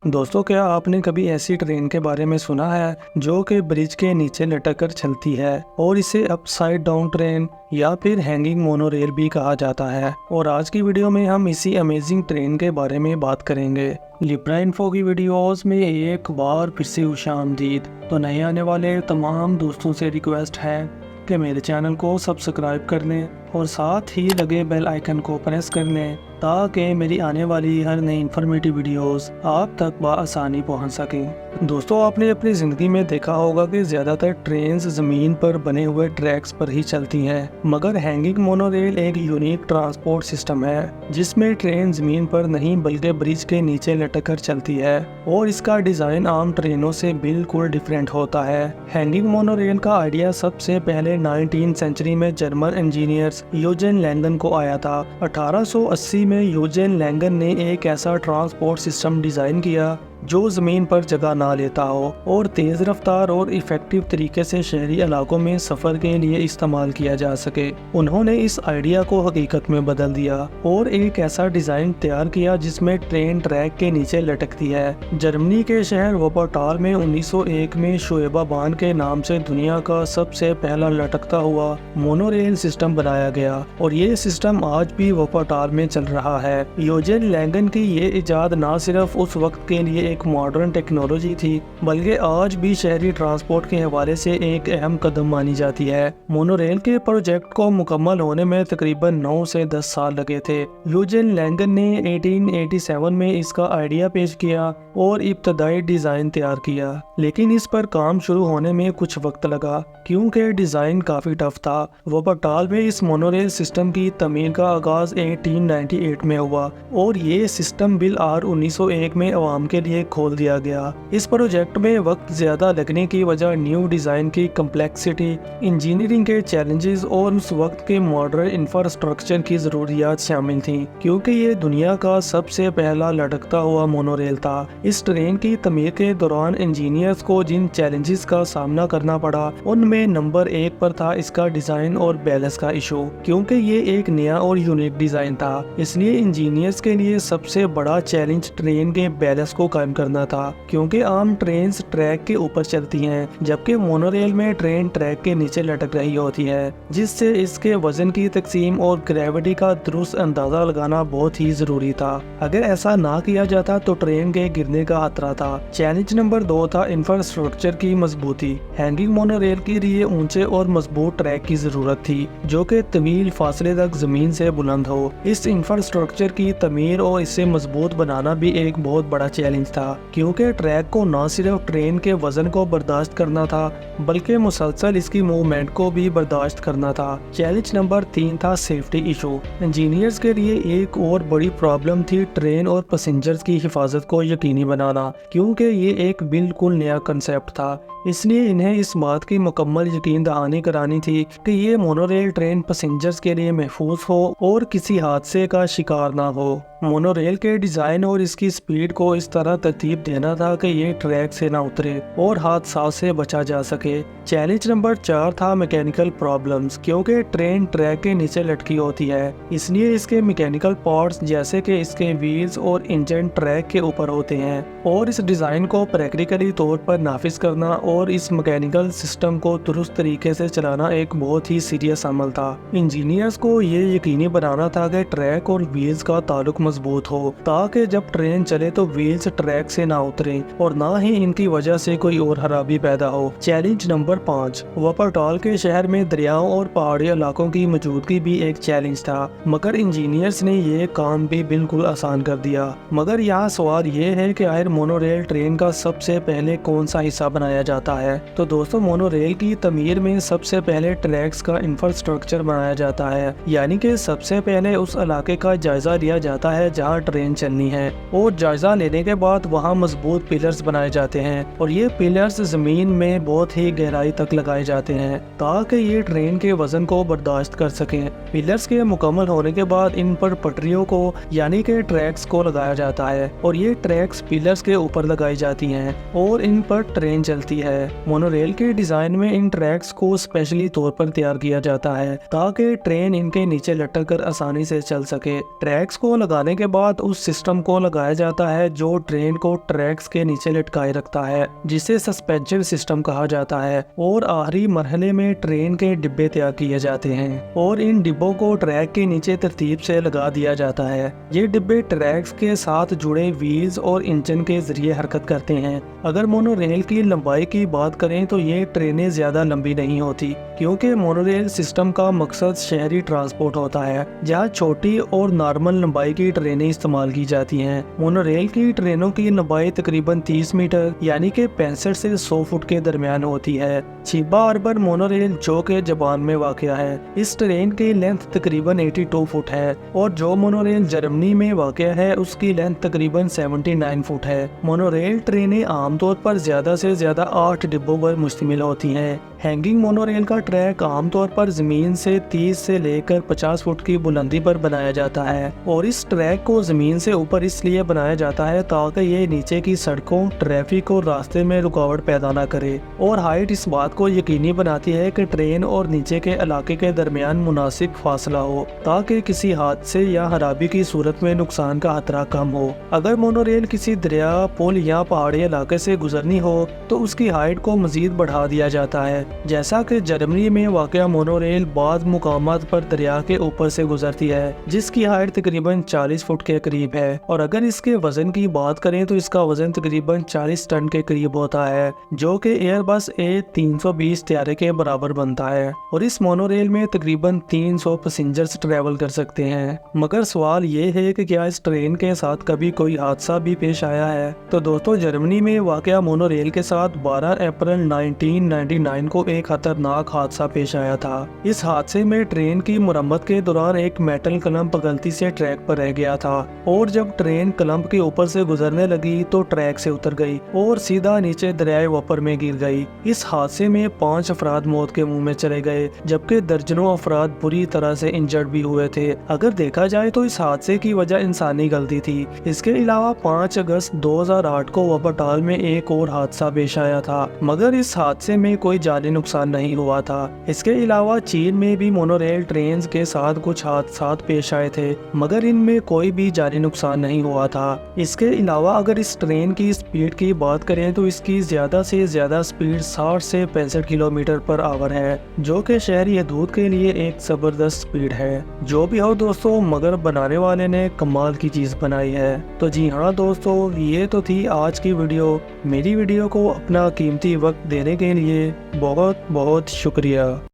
दोस्तों, क्या आपने कभी ऐसी ट्रेन के बारे में सुना है जो कि ब्रिज के नीचे लटक कर चलती है और इसे अपसाइड डाउन ट्रेन या फिर हैंगिंग मोनोरेल भी कहा जाता है। और आज की वीडियो में हम इसी अमेजिंग ट्रेन के बारे में बात करेंगे। लिब्रा इन्फो की वीडियोस में एक बार फिर से खुशामदीद। तो नए आने वाले तमाम दोस्तों से रिक्वेस्ट है कि मेरे चैनल को सब्सक्राइब कर लें और साथ ही लगे बेल आइकन को प्रेस कर लें ताकि मेरी आने वाली हर नई इन्फॉर्मेटिव वीडियोस आप तक बआसानी पहुंच सकें। दोस्तों, आपने अपनी ज़िंदगी में देखा होगा कि ज़्यादातर ट्रेन्स ज़मीन पर बने हुए ट्रैक्स पर ही चलती हैं, मगर हैंगिंग मोनोरेल एक यूनिक ट्रांसपोर्ट सिस्टम है जिसमें ट्रेन ज़मीन पर नहीं बल्कि ब्रिज के नीचे लटक कर चलती है और इसका डिज़ाइन आम ट्रेनों से बिल्कुल डिफरेंट होता है। हैंगिंग मोनोरेल का आइडिया सबसे पहले 19वीं सेंचुरी में जर्मन इंजीनियर्स यूजेन लैंगन को आया था। 1880 में यूजेन लैंगन ने एक ऐसा ट्रांसपोर्ट सिस्टम डिजाइन किया जो जमीन पर जगह ना लेता हो और तेज रफ्तार और इफेक्टिव तरीके से शहरी इलाकों में सफर के लिए इस्तेमाल किया जा सके। उन्होंने इस आइडिया को हकीकत में बदल दिया और एक ऐसा डिजाइन तैयार किया जिसमें ट्रेन ट्रैक के नीचे लटकती है। जर्मनी के शहर वोपर्टाल में 1901 में शोएबा बान के नाम से दुनिया का सबसे पहला लटकता हुआ मोनोरेल सिस्टम बनाया गया और ये सिस्टम आज भी वोपर्टाल में चल रहा है। यूजेन लैंगन की ये इजाद न सिर्फ उस वक्त के लिए एक मॉडर्न टेक्नोलॉजी थी बल्कि आज भी शहरी ट्रांसपोर्ट के हवाले से एक अहम कदम मानी जाती है। मोनोरेल के प्रोजेक्ट को मुकम्मल होने में तकरीबन 9 से 10 साल लगे थे। यूजेन लैंगन ने 1887 में इसका आइडिया पेश किया और इब्तदाई डिजाइन तैयार किया, लेकिन इस पर काम शुरू होने में कुछ वक्त लगा क्योंकि डिजाइन काफी टफ था। वोपर्टाल में इस मोनोरेल सिस्टम की तमीर का आगाज 1898 में हुआ और ये सिस्टम बिल आर 1901 में अवाम के लिए खोल दिया गया। इस प्रोजेक्ट में वक्त ज्यादा लगने की वजह न्यू डिजाइन की कम्प्लेक्सिटी, इंजीनियरिंग के चैलेंजेस और उस वक्त के मॉडर्न इंफ्रास्ट्रक्चर की जरूरियात शामिल थी, क्योंकि ये दुनिया का सबसे पहला लटकता हुआ मोनोरेल था। इस ट्रेन की तमीर के दौरान इंजीनियर्स को जिन चैलेंजेस का सामना करना पड़ा उनमें नंबर 1 पर था इसका डिजाइन और बैलेंस का इशू, क्योंकि ये एक नया और यूनिक डिजाइन था। इसलिए इंजीनियर्स के लिए सबसे बड़ा चैलेंज ट्रेन के बैलेंस को कायम करना था, क्योंकि आम ट्रेन ट्रैक के ऊपर चलती हैं जबकि मोनोरेल में ट्रेन ट्रैक के नीचे लटक रही होती है, जिससे इसके वजन की तकसीम और ग्रेविटी का दुरुस्त अंदाजा लगाना बहुत ही जरूरी था। अगर ऐसा ना किया जाता तो ट्रेन के गिरने का खतरा था। चैलेंज नंबर 2 था इंफ्रास्ट्रक्चर की मजबूती। हैंगिंग मोनोरेल के लिए ऊंचे और मजबूत ट्रैक की जरूरत थी जो कि तवील फासले तक जमीन से बुलंद हो। इस इंफ्रास्ट्रक्चर की तमीर और इसे मजबूत बनाना भी एक बहुत बड़ा चैलेंज था, क्योंकि ट्रैक को न सिर्फ ट्रेन के वजन को बर्दाश्त करना था बल्कि मुसलसल इसकी मूवमेंट को भी बर्दाश्त करना था। चैलेंज नंबर 3 था सेफ्टी इशू। इंजीनियर्स के लिए एक और बड़ी प्रॉब्लम थी ट्रेन और पैसेंजर्स की हिफाजत को यकीनी बनाना, क्योंकि ये एक बिल्कुल नया कंसेप्ट था। इसलिए इन्हें इस बात की मुकम्मल यकीन दहानी करानी थी कि ये मोनोरेल ट्रेन पैसेंजर्स के लिए महफूज हो और किसी हादसे का शिकार ना हो। मोनोरेल के डिजाइन और इसकी स्पीड को इस तरह तरतीब देना था कि ये ट्रैक से ना उतरे और हादसा से बचा जा सके। चैलेंज नंबर 4 था मैकेनिकल प्रॉब्लम्स, क्योंकि ट्रेन ट्रैक के नीचे लटकी होती है, इसलिए इसके मैकेनिकल पार्ट्स जैसे कि इसके व्हील्स और इंजन ट्रैक के ऊपर होते हैं और इस डिजाइन को प्रैक्टिकली तौर पर नाफिज करना और इस मैकेनिकल सिस्टम को दुरुस्त तरीके से चलाना एक बहुत ही सीरियस अमल था। इंजीनियर्स को ये यकीनी बनाना था कि ट्रैक और व्हील्स का ताल्लुक मजबूत हो ताकि जब ट्रेन चले तो व्हील्स ट्रैक से ना उतरे और ना ही इनकी वजह से कोई और खराबी पैदा हो। चैलेंज नंबर 5, वोपर्टाल के शहर में दरियाओं और पहाड़ी इलाकों की मौजूदगी भी एक चैलेंज था, मगर इंजीनियर्स ने ये काम भी बिल्कुल आसान कर दिया। मगर यहाँ सवाल ये है कि आखिर मोनोरेल ट्रेन का सबसे पहले कौन सा हिस्सा बनाया जाता है? तो दोस्तों, मोनोरेल की तमीर में सबसे पहले ट्रैक्स का इंफ्रास्ट्रक्चर बनाया जाता है, यानी कि सबसे पहले उस इलाके का जायजा लिया जाता है जहां ट्रेन चलनी है और जायजा लेने के बाद वहां मजबूत पिलर्स बनाए जाते हैं और ये पिलर्स जमीन में बहुत ही गहराई तक लगाए जाते हैं ताकि ये ट्रेन के वजन को बर्दाश्त कर सकें। पिलर्स के मुकम्मल होने के बाद इन पर पटरियों को यानी कि ट्रैक्स को लगाया जाता है और ये ट्रैक्स पिलर्स के ऊपर लगाई जाती हैं और इन पर ट्रेन चलती है। मोनोरेल के डिजाइन में इन ट्रैक्स को स्पेशली तौर पर तैयार किया जाता है ताकि ट्रेन इनके नीचे लटक कर आसानी से चल सके। ट्रैक्स को लगाने होने के बाद उस सिस्टम को लगाया जाता है जो ट्रेन को ट्रैक्स के नीचे लटकाए रखता है, जिसे सस्पेंशन सिस्टम कहा जाता है। और आखिरी मरहले में ट्रेन के डिब्बे तैयार किए जाते हैं और इन डिब्बों को ट्रैक के नीचे तरतीब से लगा दिया जाता है। ये डिब्बे ट्रैक्स के साथ जुड़े व्हील्स और इंजन के जरिए हरकत करते हैं। अगर मोनोरेल की लंबाई की बात करें तो ये ट्रेनें ज्यादा लंबी नहीं होती, क्योंकि मोनोरेल सिस्टम का मकसद शहरी ट्रांसपोर्ट होता है, जहाँ छोटी और नॉर्मल लंबाई की ट्रेनें इस्तेमाल की जाती हैं। मोनोरेल की ट्रेनों की लंबाई तकरीबन 30 मीटर यानी कि 65 से 100 फुट के दरमियान होती है। चिबा हार्बर मोनोरेल जो के जापान में वाक़या है, इस ट्रेन की लेंथ तकरीबन 82 फुट है और जो मोनोरेल जर्मनी में वाक़या है उसकी लेंथ तकरीबन 79 फुट है। मोनोरेल ट्रेनें आमतौर पर ज्यादा से ज्यादा 8 डिब्बों पर मुश्तमिल होती हैं। हैंगिंग मोनोरेल का ट्रैक आमतौर पर जमीन से 30 से लेकर 50 फुट की बुलंदी पर बनाया जाता है और इस ट्रैक को जमीन से ऊपर इसलिए बनाया जाता है ताकि ये नीचे की सड़कों, ट्रैफिक और रास्ते में रुकावट पैदा न करे। और हाइट इस बात को यकीनी बनाती है कि ट्रेन और नीचे के इलाके के दरमियान मुनासिब फासला हो ताकि किसी हादसे या खराबी की सूरत में नुकसान का खतरा कम हो। अगर मोनोरेल किसी दरिया, पुल या पहाड़ी इलाके से गुजरनी हो तो उसकी हाइट को मजीद बढ़ा दिया जाता है, जैसा कि जर्मनी में वाक़या मोनोरेल बाद मुकामात पर दरिया के ऊपर से गुजरती है, जिसकी हाइट तकरीबन 40 फुट के करीब है। और अगर इसके वजन की बात करें तो इसका वजन तकरीबन 40 टन के करीब होता है, जो कि एयरबस A320 तैयारे के बराबर बनता है। और इस मोनोरेल में तकरीबन 300 पैसेंजर्स ट्रैवल कर सकते हैं। मगर सवाल ये है कि क्या इस ट्रेन के साथ कभी कोई हादसा भी पेश आया है? तो दोस्तों, जर्मनी में वाक़या मोनोरेल के साथ 12 अप्रैल 1999 को एक खतरनाक हादसा पेश आया था। इस हादसे में ट्रेन की मुरम्मत के दौरान एक मेटल क्लम्प गलती से ट्रैक पर रह गया था और जब ट्रेन क्लम्प के ऊपर से गुजरने लगी तो ट्रैक से उतर गई और सीधा नीचे दरियाए वपर में गिर गई। इस हादसे में 5 अफराद मौत के मुंह में चले गए, जबकि दर्जनों अफराद बुरी तरह से इंजर्ड भी हुए थे। अगर देखा जाए तो इस हादसे की वजह इंसानी गलती थी। इसके अलावा 5 अगस्त 2008 को वपरटाल में एक और हादसा पेश आया था, मगर इस हादसे में कोई जानी नुकसान नहीं हुआ था। इसके अलावा चीन में भी मोनोरेल ट्रेन के साथ कुछ हादसा पेश आए थे, मगर इनमें कोई भी जानी नुकसान नहीं हुआ था। इसके अलावा अगर इस ट्रेन की स्पीड की बात करें तो इसकी ज्यादा से ज्यादा स्पीड 60 से 65 किलोमीटर पर आवर है, जो कि शहरी हदूद के लिए एक जबरदस्त स्पीड है। जो भी हो दोस्तों, मगर बनाने वाले ने कमाल की चीज बनाई है। तो जी हाँ दोस्तों, ये तो थी आज की वीडियो। मेरी वीडियो को अपना कीमती वक्त देने के लिए बहुत बहुत शुक्रिया।